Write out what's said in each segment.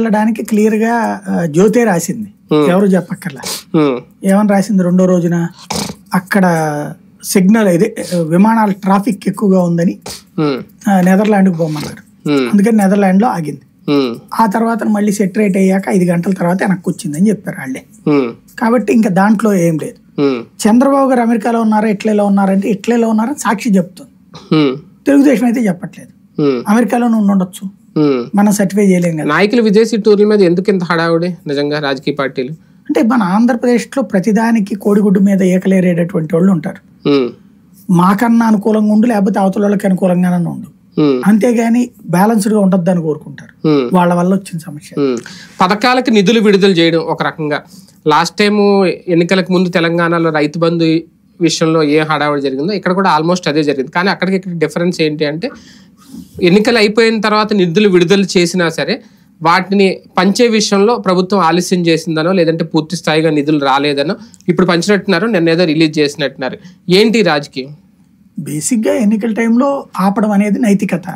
వెళ్ళడానికి క్లియర్ గా జ్యోతే రాసింది, ఎవరు చెప్పక్కర్లా. ఏమని రాసింది? రెండో రోజున అక్కడ సిగ్నల్ ఇది విమానాల ట్రాఫిక్ ఎక్కువగా ఉందని నెదర్లాండ్ కు పోమన్నారు. అందుకని నెదర్లాండ్ లో ఆగింది. ఆ తర్వాత మళ్ళీ సెటరేట్ అయ్యాక 5 గంటల తర్వాత వెనక్కి వచ్చిందని చెప్పారు వాళ్ళే. కాబట్టి ఇంకా దాంట్లో ఏం లేదు. చంద్రబాబు గారు అమెరికాలో ఉన్నారా ఇట్లీలో ఉన్నారంటే ఇట్లీలో ఉన్నారని సాక్షి చెప్తుంది. తెలుగుదేశం అయితే చెప్పట్లేదు. అమెరికాలో నువ్వు ఉండొచ్చు, మనం సర్టిఫై చేయలేం కదా. నాయకులు విదేశీ టూర్ల మీద ఎందుకు ఇంత హడావుడి నిజంగా రాజకీయ పార్టీలు? అంటే మన ఆంధ్రప్రదేశ్ లో ప్రతిదానికి కోడిగుడ్డు మీద ఏకలేరేటటువంటి వాళ్ళు ఉంటారు. మాకన్నా అనుకూలంగా ఉండు, లేకపోతే అవతల వాళ్ళకి అనుకూలంగానే ఉండు, అంతేగాని బ్యాలెన్స్డ్ గా ఉండద్దు అని కోరుకుంటారు. వాళ్ళ వల్ల వచ్చిన సమస్య. పథకాలకు నిధులు విడుదల చేయడం ఒక రకంగా. లాస్ట్ టైం ఎన్నికలకు ముందు తెలంగాణలో రైతు బంధు విషయంలో ఏ హడావుడి జరిగిందో ఇక్కడ కూడా ఆల్మోస్ట్ అదే జరిగింది. కానీ అక్కడికి ఇక్కడ డిఫరెన్స్ ఏంటి అంటే, ఎన్నికలు అయిపోయిన తర్వాత నిధులు విడుదల చేసినా సరే వాటిని పంచే విషయంలో ప్రభుత్వం ఆలస్యం చేసిందనో, లేదంటే పూర్తి స్థాయిగా నిధులు రాలేదనో ఇప్పుడు పంచినట్టున్నారు, నిన్న ఏదో రిలీజ్ చేసినట్టున్నారు. ఏంటి రాజకీయం? బేసిక్ గా ఎన్నికల టైంలో ఆపడం అనేది నైతికత.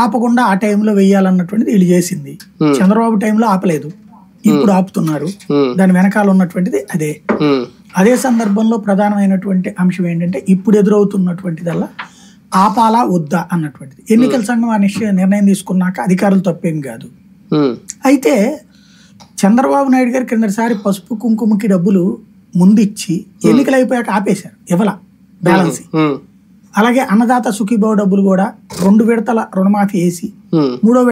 ఆపకుండా ఆ టైంలో వెయ్యాలన్నటువంటిది వీళ్ళు చేసింది. చంద్రబాబు టైంలో ఆపలేదు, ఇప్పుడు ఆపుతున్నారు. దాని వెనకాల ఉన్నటువంటిది అదే. అదే సందర్భంలో ప్రధానమైనటువంటి అంశం ఏంటంటే, ఇప్పుడు ఎదురవుతున్నటువంటిదల్లా ఆపాలా వద్దా అన్నటువంటిది. ఎన్నికల సంఘం ఆ నిర్ణయం తీసుకున్నాక అధికారులు తప్పేం కాదు. అయితే చంద్రబాబు నాయుడు గారు కిందసారి పసుపు కుంకుమకి డబ్బులు ముందిచ్చి ఎన్నికలు అయిపోయాక ఆపేశారు, ఇవ్వాల బ్యాలెన్స్. అలాగే అన్నదాత సుఖీభావ డబ్బులు కూడా 2 విడతల రుణమాఫీ వేసి 3వ